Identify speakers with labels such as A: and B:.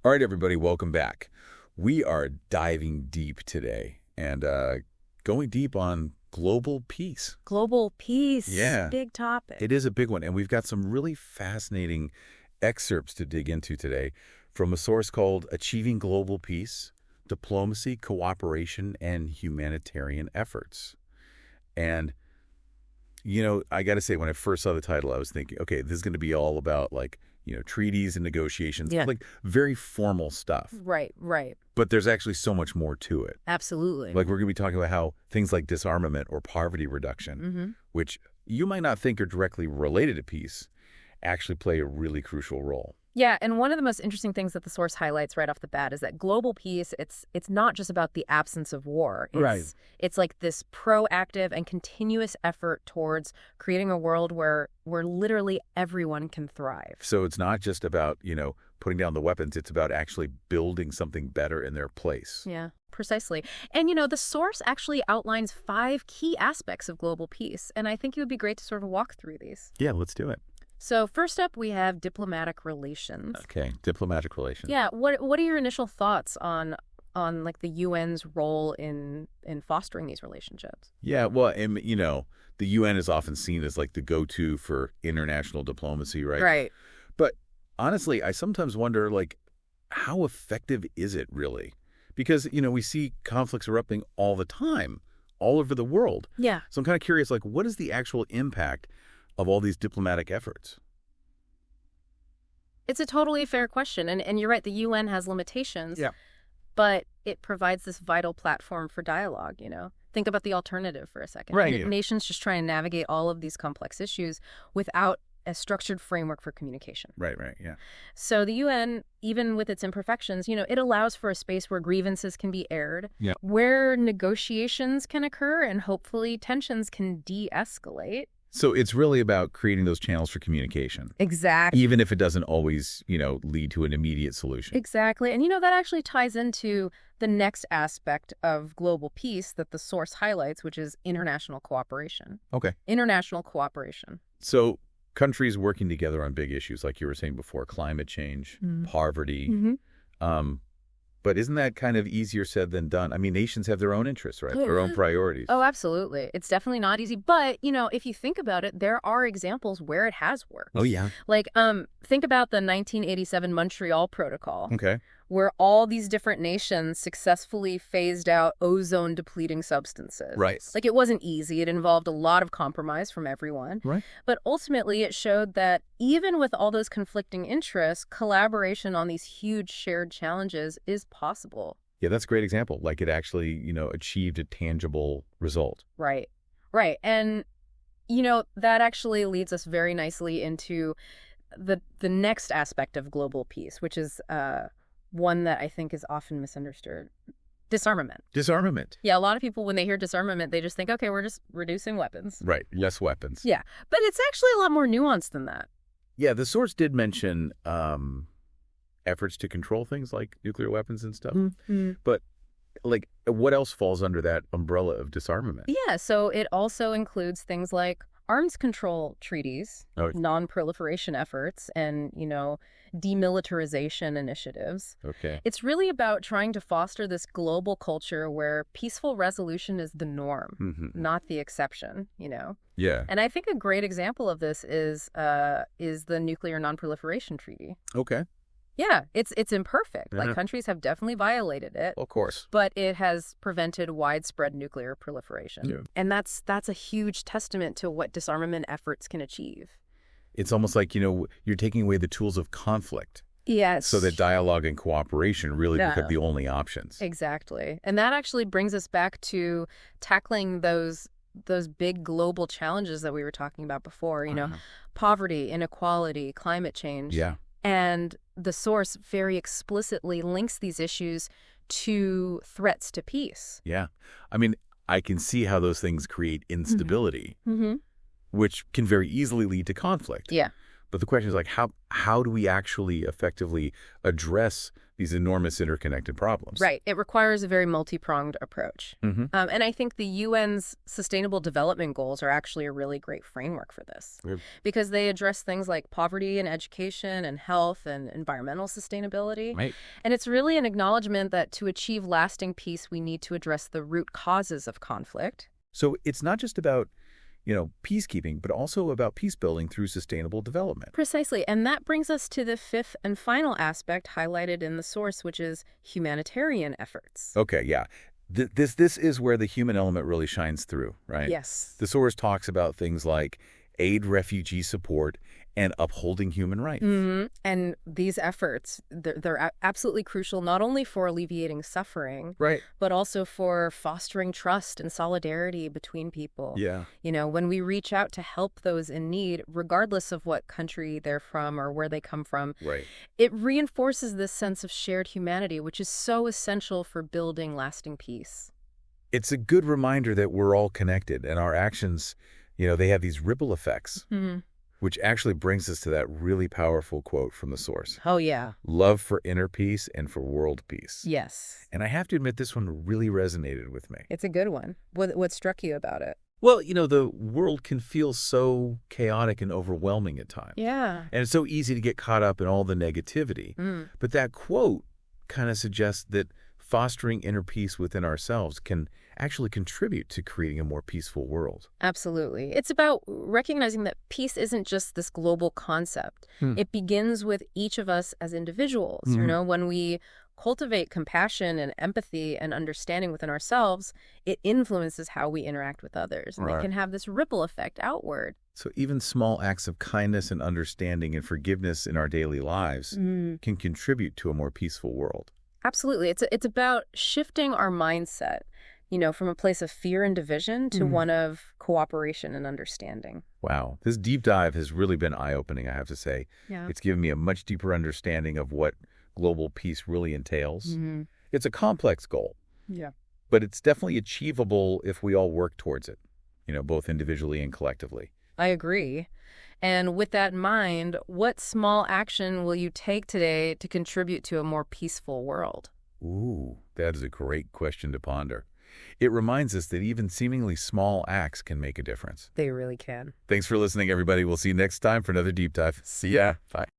A: All right, everybody, welcome back. We are diving deep today and going deep on global peace.
B: Global peace.
A: Yeah.
B: Big topic.
A: It is a big one, and we've got some really fascinating excerpts to dig into today from a source called Achieving Global Peace, Diplomacy, Cooperation, and Humanitarian Efforts. And, I got to say, when I first saw the title, I was thinking, okay, this is going to be all about, treaties and negotiations, very formal stuff.
B: Right.
A: But there's actually so much more to it.
B: Absolutely.
A: Like, we're going to be talking about how things like disarmament or poverty reduction, which you might not think are directly related to peace, actually play a really crucial role.
B: Yeah, and one of the most interesting things that the source highlights right off the bat is that global peace, it's not just about the absence of war. It's like this proactive and continuous effort towards creating a world where literally everyone can thrive.
A: So it's not just about, putting down the weapons. It's about actually building something better in their place.
B: Yeah, precisely. And, the source actually outlines 5 key aspects of global peace. And I think it would be great to sort of walk through these.
A: Yeah, let's do it.
B: So first up, we have diplomatic relations.
A: Okay, diplomatic relations.
B: Yeah, what are your initial thoughts on like the UN's role in fostering these relationships?
A: Yeah, well, the UN is often seen as like the go-to for international diplomacy, right?
B: Right.
A: But honestly, I sometimes wonder, how effective is it really? Because, we see conflicts erupting all the time, all over the world.
B: Yeah.
A: So I'm kind of curious, what is the actual impact of all these diplomatic efforts?
B: It's a totally fair question. And you're right, the UN has limitations.
A: Yeah.
B: But it provides this vital platform for dialogue, Think about the alternative for a second.
A: Right.
B: Nations just try and navigate all of these complex issues without a structured framework for communication.
A: Right, yeah.
B: So the UN, even with its imperfections, it allows for a space where grievances can be aired, where negotiations can occur, and hopefully tensions can de-escalate.
A: So it's really about creating those channels for communication.
B: Exactly.
A: Even if it doesn't always, lead to an immediate solution.
B: Exactly. And, that actually ties into the next aspect of global peace that the source highlights, which is international cooperation.
A: Okay.
B: International cooperation.
A: So countries working together on big issues, like you were saying before, climate change, poverty. But isn't that kind of easier said than done? I mean, nations have their own interests, right? Their own priorities.
B: Oh, absolutely. It's definitely not easy. But, if you think about it, there are examples where it has worked.
A: Oh, yeah.
B: Think about the 1987 Montreal Protocol.
A: Okay.
B: Where all these different nations successfully phased out ozone-depleting substances.
A: Right.
B: It wasn't easy. It involved a lot of compromise from everyone.
A: Right.
B: But ultimately, it showed that even with all those conflicting interests, collaboration on these huge shared challenges is possible.
A: Yeah, that's a great example. It actually, achieved a tangible result.
B: Right. And, that actually leads us very nicely into the next aspect of global peace, which is one that I think is often misunderstood. Disarmament.
A: Disarmament.
B: Yeah, a lot of people, when they hear disarmament, they just think, okay, we're just reducing weapons.
A: Right, less weapons.
B: Yeah, but it's actually a lot more nuanced than that.
A: Yeah, the source did mention efforts to control things like nuclear weapons and stuff. But, what else falls under that umbrella of disarmament?
B: Yeah, so it also includes things like arms control treaties, non-proliferation efforts, and, demilitarization initiatives.
A: Okay.
B: It's really about trying to foster this global culture where peaceful resolution is the norm, not the exception,
A: Yeah.
B: And I think a great example of this is the Nuclear Non-Proliferation Treaty.
A: Okay.
B: Yeah, it's imperfect. Countries have definitely violated it.
A: Of course.
B: But it has prevented widespread nuclear proliferation.
A: Yeah.
B: And that's a huge testament to what disarmament efforts can achieve.
A: It's almost like, you're taking away the tools of conflict.
B: Yes.
A: So that dialogue and cooperation really become the only options.
B: Exactly. And that actually brings us back to tackling those big global challenges that we were talking about before, poverty, inequality, climate change.
A: Yeah.
B: And the source very explicitly links these issues to threats to peace.
A: Yeah. I mean, I can see how those things create instability, which can very easily lead to conflict.
B: Yeah.
A: But the question is like, how do we actually effectively address these enormous interconnected problems?
B: Right. It requires a very multi-pronged approach. And I think the UN's Sustainable Development Goals are actually a really great framework for this because they address things like poverty and education and health and environmental sustainability.
A: Right.
B: And it's really an acknowledgement that to achieve lasting peace, we need to address the root causes of conflict.
A: So it's not just about peacekeeping, but also about peace building through sustainable development.
B: Precisely. And that brings us to the fifth and final aspect highlighted in the source, which is humanitarian efforts.
A: Okay, yeah. This is where the human element really shines through, right?
B: Yes.
A: The source talks about things like aid refugee support and upholding human rights.
B: And these efforts, they're absolutely crucial, not only for alleviating suffering,
A: Right.
B: but also for fostering trust and solidarity between people.
A: Yeah.
B: When we reach out to help those in need, regardless of what country they're from or where they come from,
A: Right.
B: it reinforces this sense of shared humanity, which is so essential for building lasting peace.
A: It's a good reminder that we're all connected, and our actions, they have these ripple effects. Which actually brings us to that really powerful quote from the source.
B: Oh, yeah.
A: Love for inner peace and for world peace.
B: Yes.
A: And I have to admit, this one really resonated with me.
B: It's a good one. What struck you about it?
A: Well, the world can feel so chaotic and overwhelming at times.
B: Yeah.
A: And it's so easy to get caught up in all the negativity. But that quote kind of suggests that fostering inner peace within ourselves can actually contribute to creating a more peaceful world.
B: Absolutely. It's about recognizing that peace isn't just this global concept. It begins with each of us as individuals. When we cultivate compassion and empathy and understanding within ourselves, it influences how we interact with others. And it can have this ripple effect outward.
A: So even small acts of kindness and understanding and forgiveness in our daily lives can contribute to a more peaceful world.
B: Absolutely. It's about shifting our mindset, from a place of fear and division to one of cooperation and understanding.
A: Wow. This deep dive has really been eye-opening, I have to say.
B: Yeah.
A: It's given me a much deeper understanding of what global peace really entails. It's a complex goal.
B: Yeah.
A: But it's definitely achievable if we all work towards it, both individually and collectively.
B: I agree. And with that in mind, what small action will you take today to contribute to a more peaceful world?
A: Ooh, that is a great question to ponder. It reminds us that even seemingly small acts can make a difference.
B: They really can.
A: Thanks for listening, everybody. We'll see you next time for another deep dive. See ya. Bye.